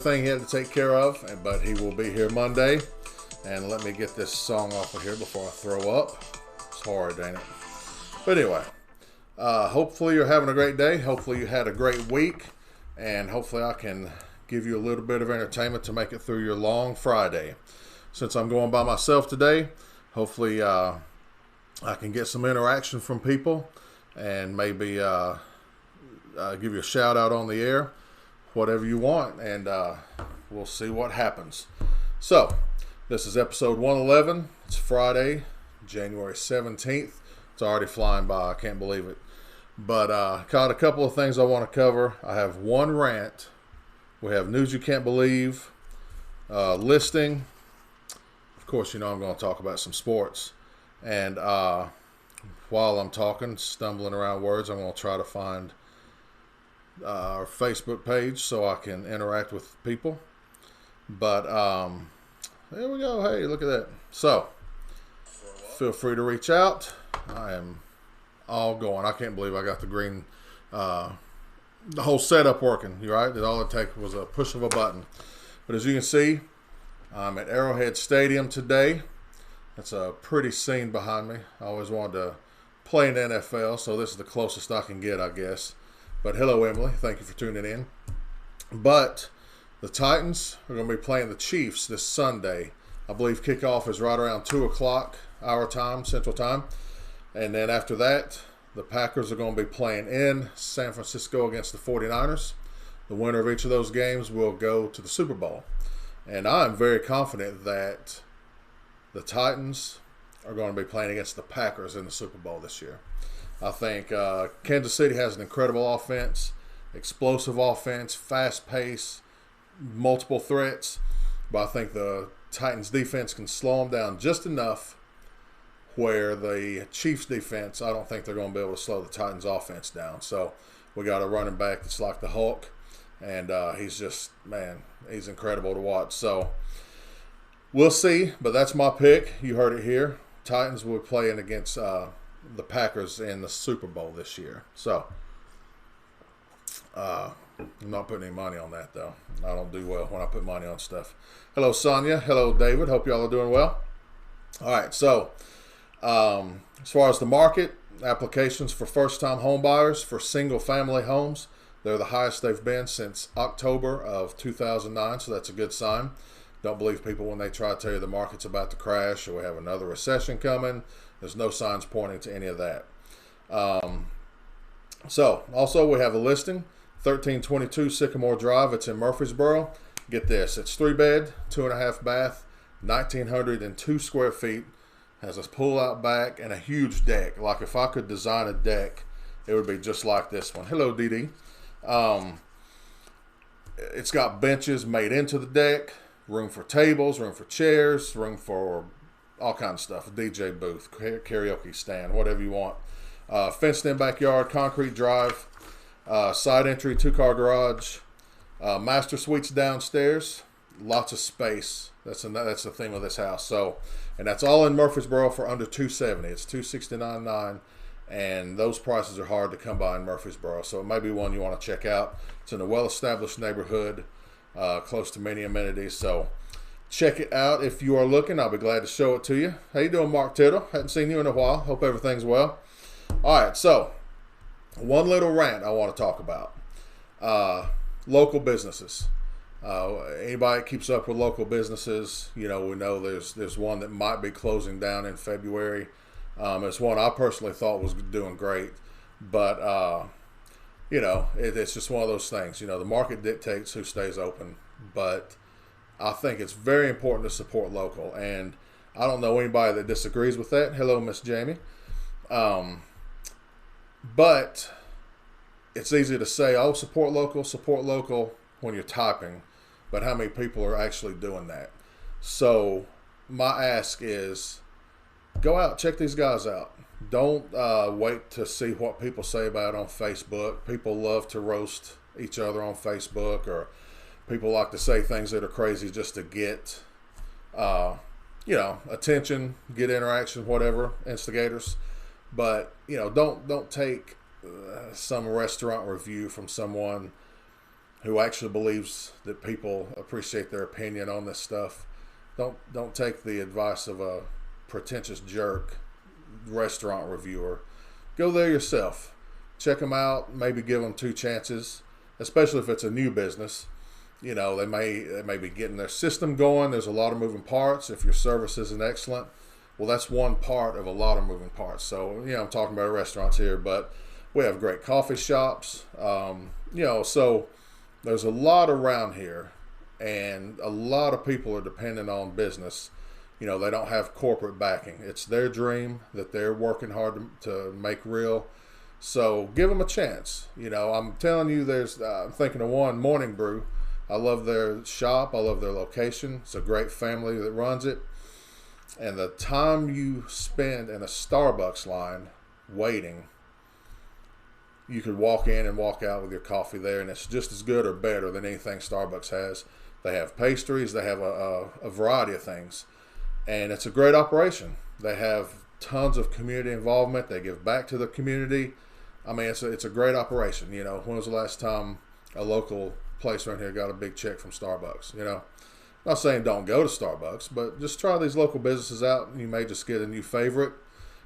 thing he had to take care of, but he will be here Monday. And let me get this song off of here before I throw up. It's hard, ain't it? But anyway, hopefully you're having a great day. Hopefully you had a great week. And hopefully I can give you a little bit of entertainment to make it through your long Friday. Since I'm going by myself today, hopefully I can get some interaction from people and maybe give you a shout out on the air, whatever you want, and we'll see what happens. So, this is episode 111. It's Friday, January 17th. It's already flying by. I can't believe it. But got a couple of things I want to cover. I have one rant. We have news you can't believe, listing. Of course, you know I'm going to talk about some sports. And while I'm talking, stumbling around words, I'm going to try to find our Facebook page so I can interact with people. But there we go. Hey, look at that. So, feel free to reach out. I am all going. I can't believe I got the green, the whole setup working. You're right. All it took was a push of a button. But as you can see, I'm at Arrowhead Stadium today. That's a pretty scene behind me. I always wanted to play in the NFL, so this is the closest I can get, I guess. But hello, Emily. Thank you for tuning in. But the Titans are going to be playing the Chiefs this Sunday. I believe kickoff is right around 2 o'clock our time, Central Time. And then after that, the Packers are going to be playing in San Francisco against the 49ers. The winner of each of those games will go to the Super Bowl. And I'm very confident that the Titans are going to be playing against the Packers in the Super Bowl this year. I think Kansas City has an incredible offense, explosive offense, fast pace, multiple threats. But I think the Titans defense can slow them down just enough where the Chiefs defense, I don't think they're going to be able to slow the Titans offense down. So we got a running back that's like the Hulk. And he's just, man, he's incredible to watch. So we'll see, but that's my pick. You heard it here. Titans will be playing against the Packers in the Super Bowl this year. So I'm not putting any money on that, though. I don't do well when I put money on stuff. Hello, Sonia. Hello, David. Hope y'all are doing well. All right, so as far as the market, applications for first-time home buyers for single-family homes, they're the highest they've been since October of 2009, so that's a good sign. Don't believe people when they try to tell you the market's about to crash or we have another recession coming. There's no signs pointing to any of that. So, also we have a listing, 1322 Sycamore Drive. It's in Murfreesboro. Get this, it's 3-bed, 2.5 bath, 1,902 square feet. Has a pull-out back and a huge deck. Like if I could design a deck, it would be just like this one. Hello, Dee. It's got benches made into the deck, room for tables, room for chairs, room for all kinds of stuff. A DJ booth, karaoke stand, whatever you want. Fenced-in backyard, concrete drive, side entry, 2-car garage, master suites downstairs, lots of space. That's the theme of this house. So, and that's all in Murfreesboro for under $270. It's $269.9. And those prices are hard to come by in Murfreesboro. So it may be one you want to check out. It's in a well-established neighborhood, close to many amenities. So check it out if you are looking. I'll be glad to show it to you. How you doing, Mark Tittle? Hadn't seen you in a while. Hope everything's well. All right, so one little rant I want to talk about. Local businesses. Anybody that keeps up with local businesses, you know, we know there's one that might be closing down in February. It's one I personally thought was doing great, but you know, it's just one of those things. You know, the market dictates who stays open, but I think it's very important to support local, and I don't know anybody that disagrees with that. Hello, Miss Jamie. But it's easy to say, oh, support local when you're typing, but how many people are actually doing that? So my ask is, go out, check these guys out. Don't wait to see what people say about it on Facebook. People love to roast each other on Facebook, or people like to say things that are crazy just to get, attention, get interaction, whatever, instigators. But, don't take some restaurant review from someone who actually believes that people appreciate their opinion on this stuff. Don't take the advice of a pretentious jerk restaurant reviewer. Go there yourself. Check them out. Maybe give them 2 chances, especially if it's a new business. You know, they may be getting their system going. There's a lot of moving parts. If your service isn't excellent, well, that's one part of a lot of moving parts. So, you know, I'm talking about restaurants here, but we have great coffee shops. You know, so there's a lot around here, and a lot of people are dependent on business. You know, they don't have corporate backing. It's their dream that they're working hard to make real. So give them a chance. You know, I'm telling you, I'm thinking of one, Morning Brew. I love their shop. I love their location. It's a great family that runs it. And the time you spend in a Starbucks line waiting, you could walk in and walk out with your coffee there, and it's just as good or better than anything Starbucks has. They have pastries. They have a variety of things. And it's a great operation. They have tons of community involvement. They give back to the community. I mean, it's a great operation. You know, when was the last time a local place around here got a big check from Starbucks? You know, I'm not saying don't go to Starbucks, but just try these local businesses out, and you may just get a new favorite.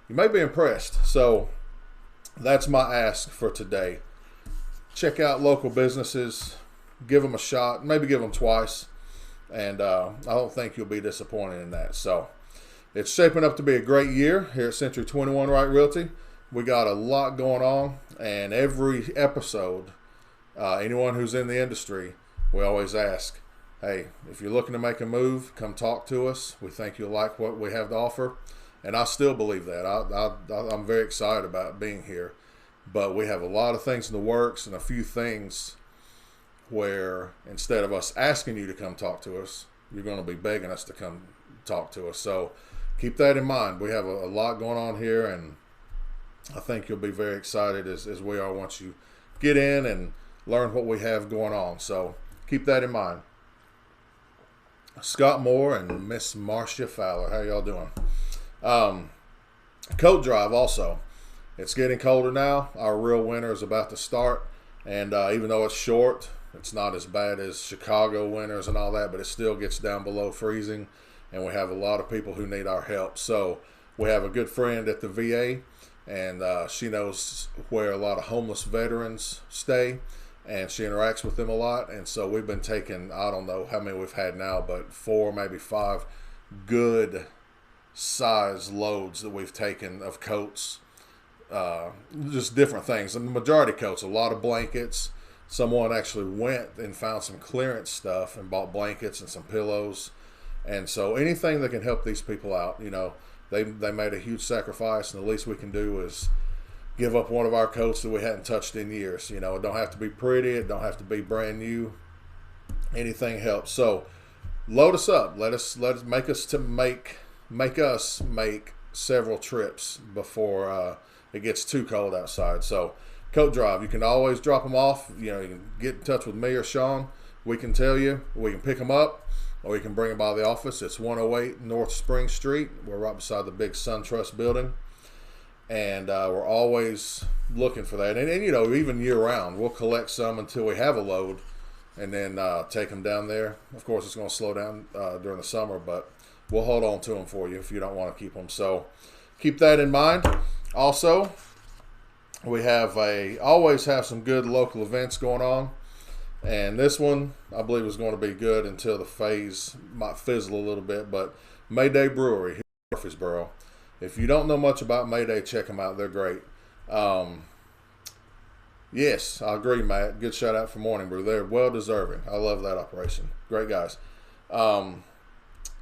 You may be impressed. So that's my ask for today. Check out local businesses. Give them a shot. Maybe give them twice. And I don't think you'll be disappointed in that. So it's shaping up to be a great year here at Century 21 Right Realty. We got a lot going on, and every episode, anyone who's in the industry, we always ask, hey, if you're looking to make a move, come talk to us. We think you'll like what we have to offer. And I still believe that. I'm very excited about being here. But we have a lot of things in the works, and a few things where instead of us asking you to come talk to us, you're going to be begging us to come talk to us. So keep that in mind. We have a lot going on here, and I think you'll be very excited as we are once you get in and learn what we have going on. So keep that in mind. Scott Moore and Miss Marcia Fowler, how y'all doing? Coat drive also. It's getting colder now. Our real winter is about to start, and even though it's short, it's not as bad as Chicago winters and all that, but it still gets down below freezing, and we have a lot of people who need our help. So we have a good friend at the VA, and she knows where a lot of homeless veterans stay, and she interacts with them a lot. And so we've been taking, I don't know how many we've had now, but 4, maybe 5 good size loads that we've taken of coats, just different things. And the majority coats, a lot of blankets. Someone actually went and found some clearance stuff and bought blankets and some pillows. And so anything that can help these people out, you know, they made a huge sacrifice, and the least we can do is give up one of our coats that we hadn't touched in years. You know, it don't have to be pretty. It don't have to be brand new. Anything helps. So load us up. Let us make us make several trips before it gets too cold outside. So coat drive, you can always drop them off. You know, you can get in touch with me or Sean. We can tell you. We can pick them up, or you can bring them by the office. It's 108 North Spring Street. We're right beside the big SunTrust building, and we're always looking for that. And you know, even year round, we'll collect some until we have a load, and then take them down there. Of course, it's going to slow down during the summer, but we'll hold on to them for you if you don't want to keep them. So keep that in mind. Also, we always have some good local events going on. And this one, I believe, is going to be good until the phase might fizzle a little bit. But Mayday Brewery here in Murfreesboro. If you don't know much about Mayday, check them out. They're great. Yes, I agree, Matt. Good shout out for Morning Brew. They're well deserving. I love that operation. Great guys.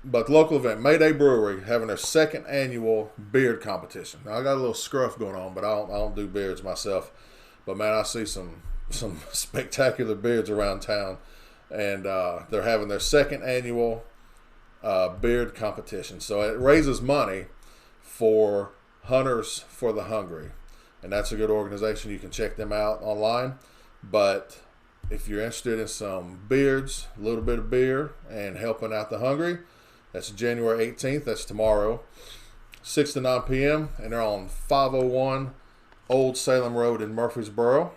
But the local event, Mayday Brewery, having their 2nd annual beard competition. Now, I got a little scruff going on, but I don't do beards myself. But man, I see some spectacular beards around town, and they're having their 2nd annual beard competition. So it raises money for Hunters for the Hungry, and that's a good organization. You can check them out online. But if you're interested in some beards, a little bit of beer, and helping out the hungry, that's January 18th. That's tomorrow, 6 to 9 p.m. And they're on 501 Old Salem Road in Murfreesboro.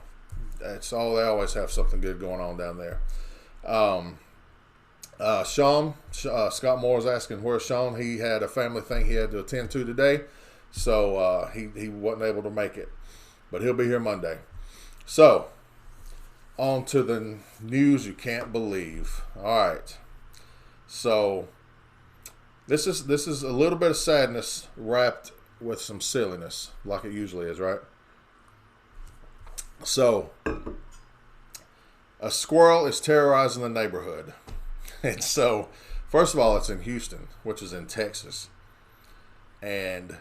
It's all, they always have something good going on down there. Sean, Scott Moore is asking where's Sean. He had a family thing he had to attend to today, so he wasn't able to make it, but he'll be here Monday. So, on to the news you can't believe. All right, so this is a little bit of sadness wrapped with some silliness, like it usually is, right? So, a squirrel is terrorizing the neighborhood. And so, first of all, it's in Houston, which is in Texas. And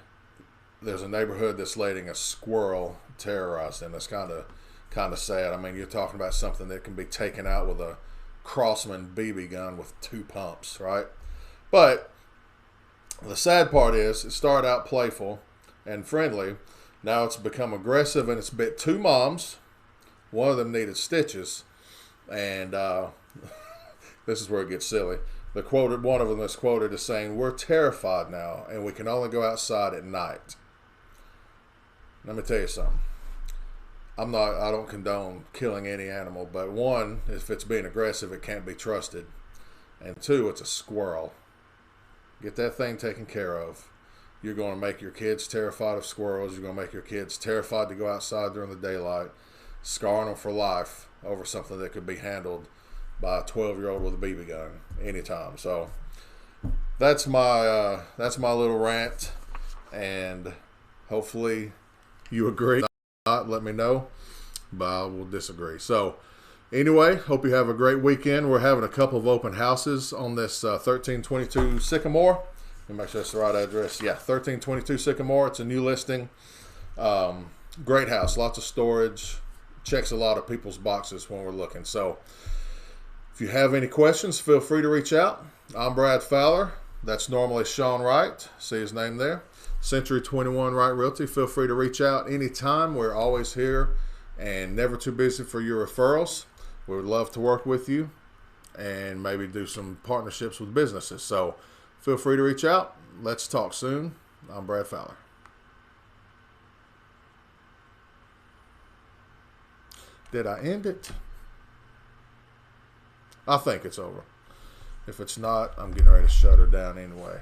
there's a neighborhood that's letting a squirrel terrorize them. That's kind of sad. I mean, you're talking about something that can be taken out with a Crossman BB gun with 2 pumps, right? But the sad part is it started out playful and friendly. Now it's become aggressive, and it's bit 2 moms. One of them needed stitches. And this is where it gets silly. One of them is quoted as saying, "We're terrified now, and we can only go outside at night." Let me tell you something. I don't condone killing any animal, but one, if it's being aggressive, it can't be trusted. And 2, it's a squirrel. Get that thing taken care of. You're going to make your kids terrified of squirrels. You're going to make your kids terrified to go outside during the daylight, scarring them for life over something that could be handled by a 12-year-old with a BB gun anytime. So that's my little rant, and hopefully you agree. If not, let me know, but I will disagree. So anyway, hope you have a great weekend. We're having a couple of open houses on this 1322 Sycamore. Let me make sure that's the right address. Yeah, 1322 Sycamore. It's a new listing. Great house, lots of storage. Checks a lot of people's boxes when we're looking. So if you have any questions, feel free to reach out. I'm Brad Fowler. That's normally Sean Wright. See his name there. Century 21 Wright Realty. Feel free to reach out anytime. We're always here and never too busy for your referrals. We would love to work with you and maybe do some partnerships with businesses. So feel free to reach out. Let's talk soon. I'm Brad Fowler. Did I end it? I think it's over. If it's not, I'm getting ready to shut her down anyway.